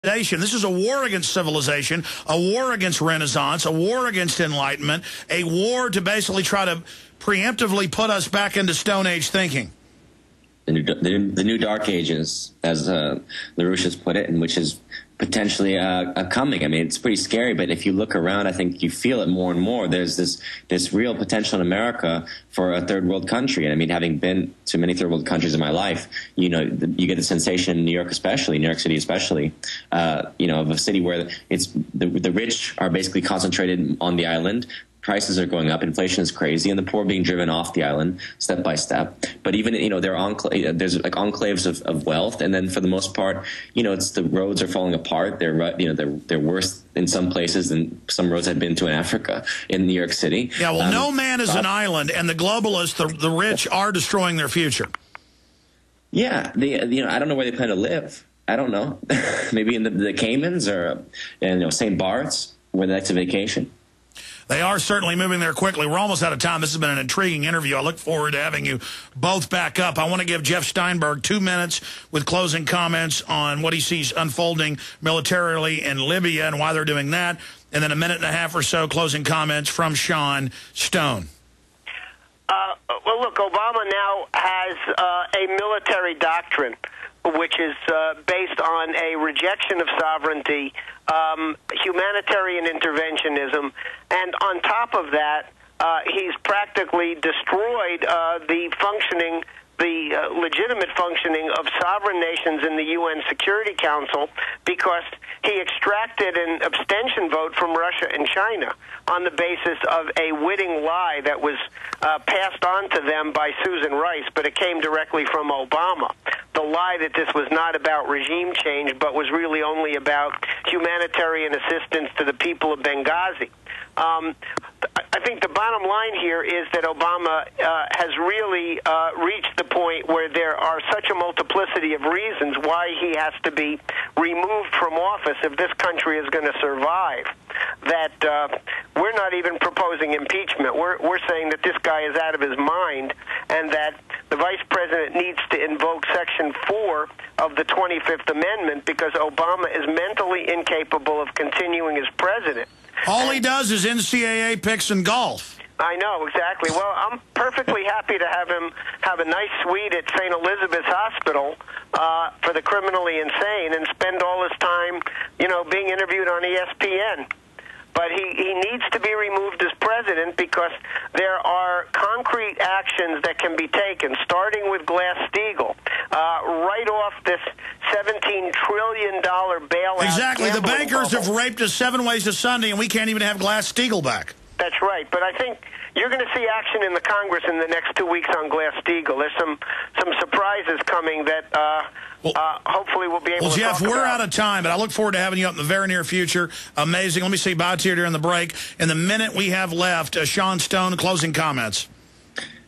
This is a war against civilization, a war against Renaissance, a war against Enlightenment, a war to basically try to preemptively put us back into Stone Age thinking. The new Dark Ages, as LaRouche has put it, and which is potentially coming. I mean, it's pretty scary, but if you look around, I think you feel it more and more. There's this real potential in America for a third world country. And I mean, having been to many third world countries in my life, you know, you get the sensation in New York especially, New York City especially, you know, of a city where it's the rich are basically concentrated on the island. Prices are going up, inflation is crazy, and the poor being driven off the island step by step. But even, you know, there's like enclaves of wealth, and then for the most part, you know, it's the roads are falling apart. They're worse in some places than some roads I've been to in Africa, in New York City. Yeah, well, no man is an island, and the globalists, the rich, are destroying their future. Yeah, you know, I don't know where they plan to live. I don't know. Maybe in the Caymans or St. Bart's, where they like to vacation. They are certainly moving there quickly. We're almost out of time. This has been an intriguing interview. I look forward to having you both back up. I want to give Jeff Steinberg 2 minutes with closing comments on what he sees unfolding militarily in Libya and why they're doing that, and then a minute and a half or so closing comments from Sean Stone. Well, look, Obama now has a military doctrine, which is based on a rejection of sovereignty, humanitarian interventionism, and on top of that, he's practically destroyed the legitimate functioning of sovereign nations in the UN Security Council because he extracted an abstention vote from Russia and China on the basis of a witting lie that was passed on to them by Susan Rice, but it came directly from Obama. The lie that this was not about regime change, but was really only about humanitarian assistance to the people of Benghazi. I think the bottom line here is that Obama has really reached the point where there are such a multiplicity of reasons why he has to be removed from office if this country is going to survive, that we're not even proposing impeachment. We're saying that this guy is out of his mind and that the vice president needs to invoke Section 4 of the 25th Amendment because Obama is mentally incapable of continuing as president. All he does is NCAA picks and golf. I know, exactly. Well, I'm perfectly happy to have him have a nice suite at St. Elizabeth's Hospital for the criminally insane and spend all his time, you know, being interviewed on ESPN. But he needs to be removed as president because there are concrete actions that can be taken, starting with Glass-Steagall, right off this $17 trillion bailout. Exactly. The bankers have raped us 7 ways to Sunday, and we can't even have Glass-Steagall back. That's right. But I think you're going to see action in the Congress in the next 2 weeks on Glass-Steagall. There's some surprises coming that hopefully we'll be able to Jeff, talk we're about. out of time, but I look forward to having you up in the very near future. Amazing. Let me say bye to you during the break. In the minute we have left, Sean Stone, closing comments.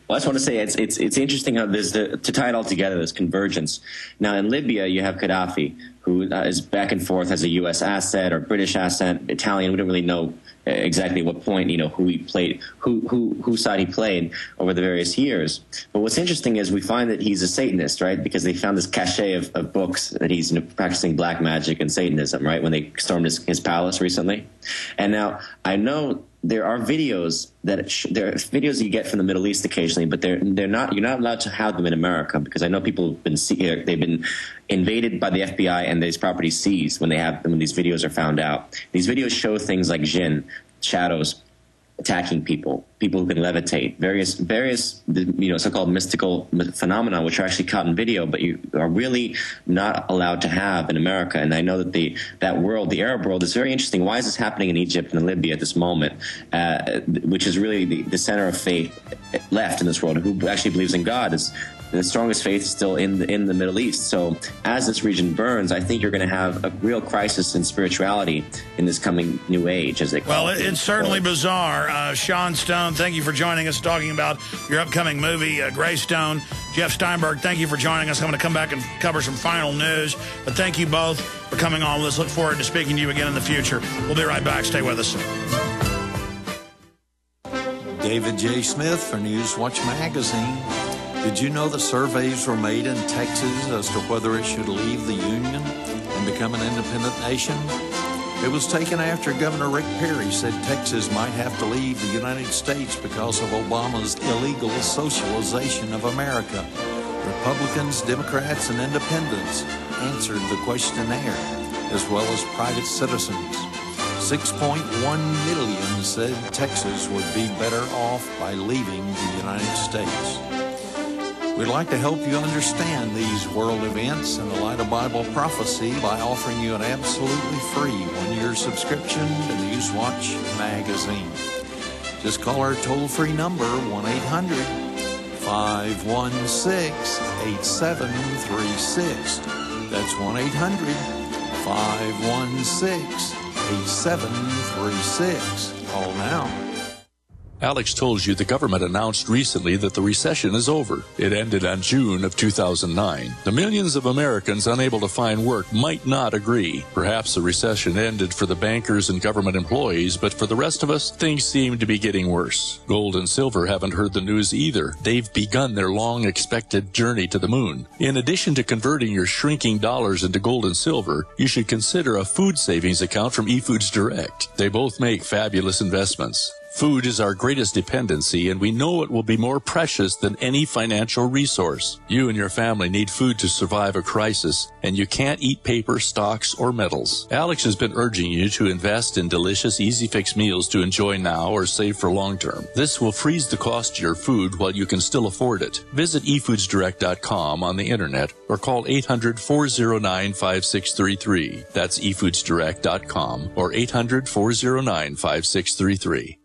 Well, I just want to say it's interesting how there's to tie it all together, this convergence. Now, in Libya, you have Gaddafi, who is back and forth as a U.S. asset or British asset, Italian. We don't really know exactly what point, you know, who he played, whose side he played over the various years. But what's interesting is we find that he's a Satanist, right? Because they found this cachet of books that he's practicing black magic and Satanism, right? When they stormed his palace recently. And now I know there are videos that you get from the Middle East occasionally, but they're not. You're not allowed to have them in America because I know people have been they've been invaded by the FBI and these properties seized when these videos are found out. These videos show things like jinn, shadows, attacking people who can levitate, various so-called mystical phenomena, which are actually caught in video, but you are really not allowed to have in America. And I know that the Arab world, is very interesting. Why is this happening in Egypt and Libya at this moment, which is really the center of faith left in this world, who actually believes in God? Is the strongest faith still in the Middle East. So as this region burns, I think you're going to have a real crisis in spirituality in this coming new age, as they call it. Well, it's certainly bizarre. Sean Stone, thank you for joining us, talking about your upcoming movie, Greystone. Jeff Steinberg, thank you for joining us. I'm going to come back and cover some final news. But thank you both for coming on with us. Look forward to speaking to you again in the future. We'll be right back. Stay with us. David J. Smith for Newswatch Magazine. Did you know that surveys were made in Texas as to whether it should leave the Union? And become an independent nation? It was taken after Governor Rick Perry said Texas might have to leave the United States because of Obama's illegal socialization of America. Republicans, Democrats, and independents answered the questionnaire, as well as private citizens. 6.1 million said Texas would be better off by leaving the United States. We'd like to help you understand these world events in the light of Bible prophecy by offering you an absolutely free one-year subscription to Newswatch magazine. Just call our toll-free number, 1-800-516-8736. That's 1-800-516-8736. Call now. Alex told you the government announced recently that the recession is over. It ended on June of 2009. The millions of Americans unable to find work might not agree. Perhaps the recession ended for the bankers and government employees, but for the rest of us, things seem to be getting worse. Gold and silver haven't heard the news either. They've begun their long-expected journey to the moon. In addition to converting your shrinking dollars into gold and silver, you should consider a food savings account from eFoods Direct. They both make fabulous investments. Food is our greatest dependency, and we know it will be more precious than any financial resource. You and your family need food to survive a crisis, and you can't eat paper, stocks, or metals. Alex has been urging you to invest in delicious, easy-fix meals to enjoy now or save for long term. This will freeze the cost of your food while you can still afford it. Visit efoodsdirect.com on the internet or call 800-409-5633. That's efoodsdirect.com or 800-409-5633.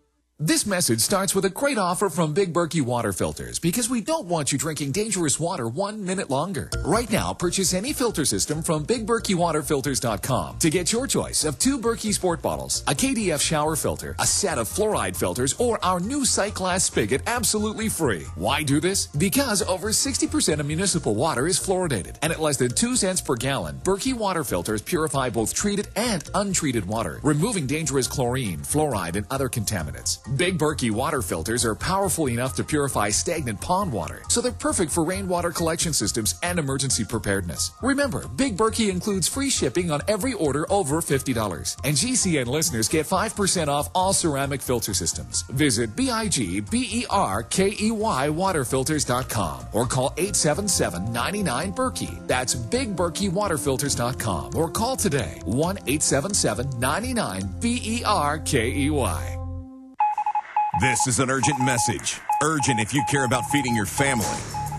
This message starts with a great offer from Big Berkey Water Filters because we don't want you drinking dangerous water 1 minute longer. Right now, purchase any filter system from BigBerkeyWaterFilters.com to get your choice of 2 Berkey Sport bottles, a KDF shower filter, a set of fluoride filters, or our new Sight Glass spigot absolutely free. Why do this? Because over 60% of municipal water is fluoridated, and at less than 2 cents per gallon, Berkey Water Filters purify both treated and untreated water, removing dangerous chlorine, fluoride, and other contaminants. Big Berkey water filters are powerful enough to purify stagnant pond water, so they're perfect for rainwater collection systems and emergency preparedness. Remember, Big Berkey includes free shipping on every order over $50, and GCN listeners get 5% off all ceramic filter systems. Visit BIGBERKEY waterfilters.com or call 877-99-BERKEY. That's BigBerkeyWaterFilters.com or call today 1-877-99-BERKEY. This is an urgent message. Urgent if you care about feeding your family.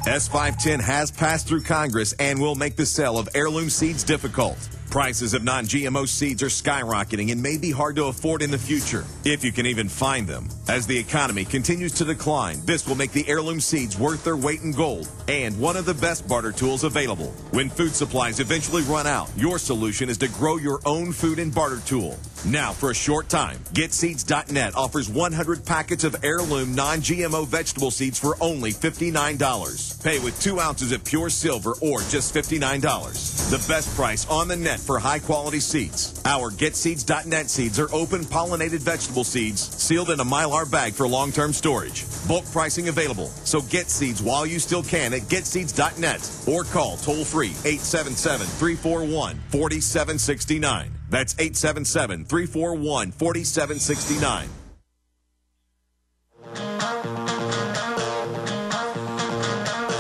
S510 has passed through Congress and will make the sale of heirloom seeds difficult. Prices of non-GMO seeds are skyrocketing and may be hard to afford in the future, if you can even find them. As the economy continues to decline, this will make the heirloom seeds worth their weight in gold and one of the best barter tools available. When food supplies eventually run out, your solution is to grow your own food and barter tool. Now, for a short time, GetSeeds.net offers 100 packets of heirloom non-GMO vegetable seeds for only $59. Pay with 2 ounces of pure silver or just $59. The best price on the net for high-quality seeds. Our GetSeeds.net seeds are open pollinated vegetable seeds sealed in a Mylar bag for long-term storage. Bulk pricing available, so get seeds while you still can at GetSeeds.net or call toll-free 877-341-4769. That's 877-341-4769.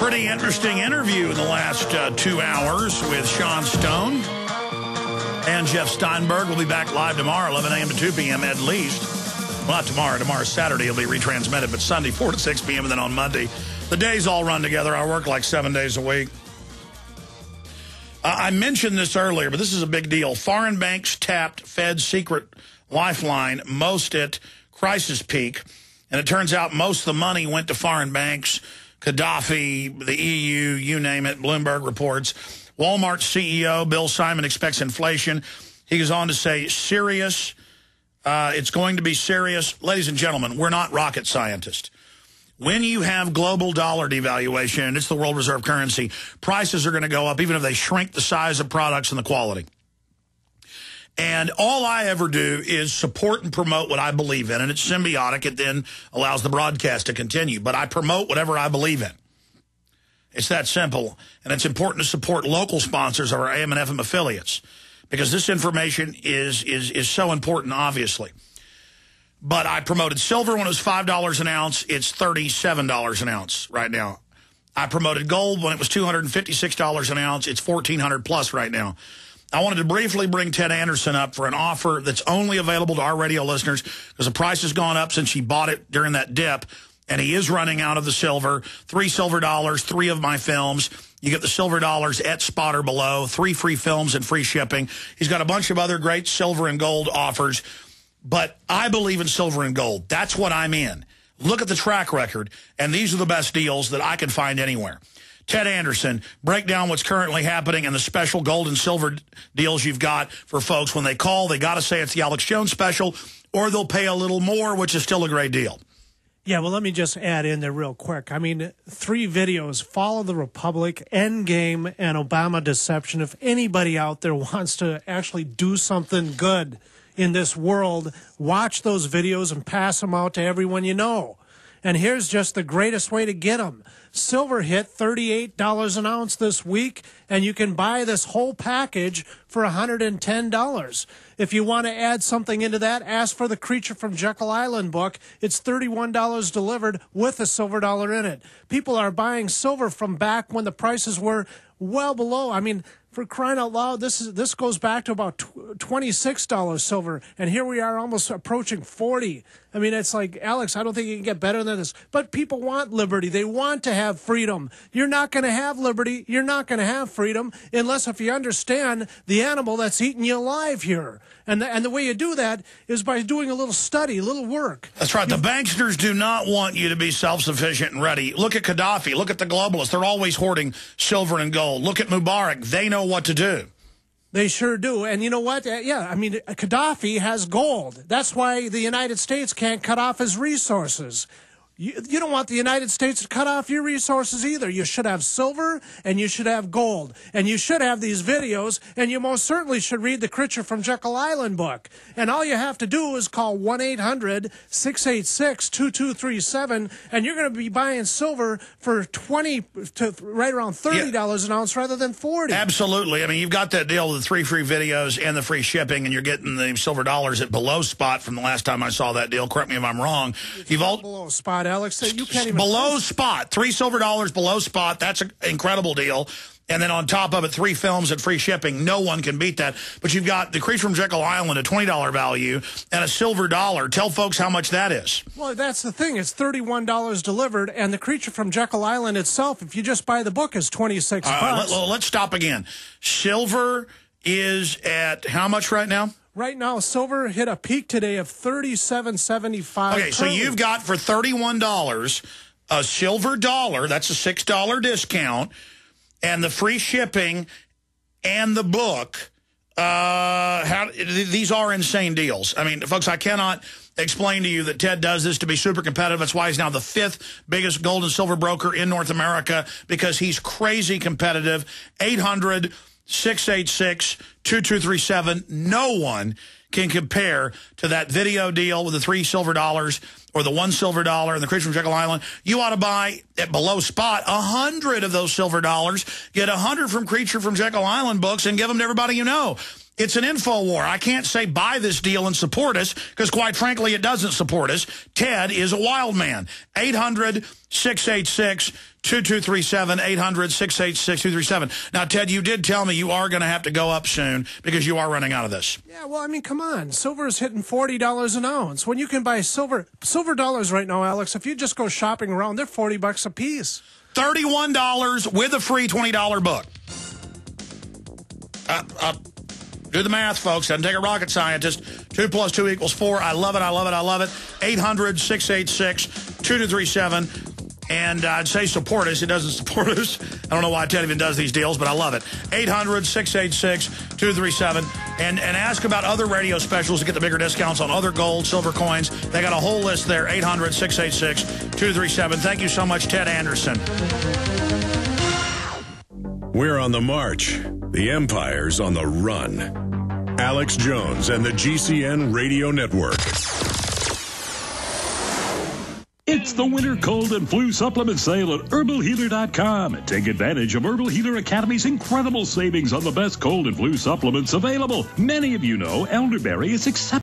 Pretty interesting interview in the last 2 hours with Sean Stone and Jeff Steinberg. We'll be back live tomorrow, 11 a.m. to 2 p.m. at least. Well, not tomorrow. Tomorrow's Saturday. It'll be retransmitted, but Sunday, 4 to 6 p.m. and then on Monday. The days all run together. I work like 7 days a week. I mentioned this earlier, but this is a big deal. Foreign banks tapped Fed's secret lifeline, most at crisis peak. And it turns out most of the money went to foreign banks, Gaddafi, the EU, you name it, Bloomberg reports. Walmart's CEO, Bill Simon, expects inflation. He goes on to say, serious. It's going to be serious. Ladies and gentlemen, we're not rocket scientists. When you have global dollar devaluation, and it's the world reserve currency, prices are going to go up even if they shrink the size of products and the quality. And all I ever do is support and promote what I believe in, and it's symbiotic. It then allows the broadcast to continue. But I promote whatever I believe in. It's that simple. And it's important to support local sponsors of our AM and FM affiliates. because this information is so important, obviously. But I promoted silver when it was $5 an ounce. It's $37 an ounce right now. I promoted gold when it was $256 an ounce. It's $1,400 plus right now. I wanted to briefly bring Ted Anderson up for an offer that's only available to our radio listeners because the price has gone up since he bought it during that dip, and he is running out of the silver. 3 silver dollars, 3 of my films. You get the silver dollars at spot or below, 3 free films and free shipping. He's got a bunch of other great silver and gold offers, but I believe in silver and gold. That's what I'm in. Look at the track record, and these are the best deals that I can find anywhere. Ted Anderson, break down what's currently happening and the special gold and silver deals you've got for folks. When they call, they got to say it's the Alex Jones special, or they'll pay a little more, which is still a great deal. Yeah, well, let me just add in there real quick. I mean, 3 videos, Follow the Republic, Endgame, and Obama Deception. If anybody out there wants to actually do something good in this world, watch those videos and pass them out to everyone you know. And here's just the greatest way to get them. Silver hit $38 an ounce this week, and you can buy this whole package for $110. If you want to add something into that, ask for the Creature from Jekyll Island book. It's $31 delivered with a silver dollar in it. People are buying silver from back when the prices were well below. I mean, for crying out loud, this goes back to about $26 silver, and here we are almost approaching $40. I mean, it's like, Alex, I don't think you can get better than this. But people want liberty. They want to have freedom. You're not going to have liberty. You're not going to have freedom unless if you understand the animal that's eating you alive here. And the way you do that is by doing a little study, a little work. That's right. The banksters do not want you to be self-sufficient and ready. Look at Gaddafi. Look at the globalists. They're always hoarding silver and gold. Look at Mubarak. They know what to do. They sure do. And you know what? Yeah, I mean, Gaddafi has gold. That's why the United States can't cut off his resources. You don't want the United States to cut off your resources either. You should have silver and you should have gold. And you should have these videos, and you most certainly should read the Creature from Jekyll Island book. And all you have to do is call 1-800-686-2237, and you're going to be buying silver for $20 to right around $30 an ounce rather than $40. Absolutely. I mean, you've got that deal with the 3 free videos and the free shipping, and you're getting the silver dollars at below spot from the last time I saw that deal. Correct me if I'm wrong. You've all below spot, Alex. You can't even below spot. 3 silver dollars below spot. That's an incredible deal. And then on top of it, 3 films and free shipping. No one can beat that. But you've got the Creature from Jekyll Island, a $20 value, and a silver dollar. Tell folks how much that is. Well, that's the thing. It's $31 delivered, and the Creature from Jekyll Island itself, if you just buy the book, is $26. Let's stop again. Silver is at how much right now? Right now, silver hit a peak today of $37.75. Okay, so you've got for $31 a silver dollar. That's a $6 discount. And the free shipping and the book. These are insane deals. I mean, folks, I cannot explain to you that Ted does this to be super competitive. That's why he's now the 5th biggest gold and silver broker in North America, because he's crazy competitive. 800-686-2237. No one can compare to that video deal with the 3 silver dollars or the 1 silver dollar and the Creature from Jekyll Island. You ought to buy at below spot 100 of those silver dollars, get 100 from Creature from Jekyll Island books, and give them to everybody you know. It's an info war. I can't say buy this deal and support us because, quite frankly, it doesn't support us. Ted is a wild man. 800-686-2237, 800-686-2237. Now, Ted, you did tell me you are going to have to go up soon because you are running out of this. Yeah, well, I mean, come on. Silver is hitting $40 an ounce. When you can buy silver dollars right now, Alex, if you just go shopping around, they're $40 a piece. $31 with a free $20 book. Do the math, folks. Doesn't take a rocket scientist. 2 + 2 = 4. I love it. I love it. I love it. 800-686-2237. And I'd say support us. It doesn't support us. I don't know why Ted even does these deals, but I love it. 800-686-2237. And ask about other radio specials to get the bigger discounts on other gold, silver coins. They got a whole list there. 800-686-2237. Thank you so much, Ted Anderson. We're on the march. The Empire's on the run. Alex Jones and the GCN Radio Network. It's the winter cold and flu supplement sale at herbalhealer.com. Take advantage of Herbal Healer Academy's incredible savings on the best cold and flu supplements available. Many of you know elderberry is accepted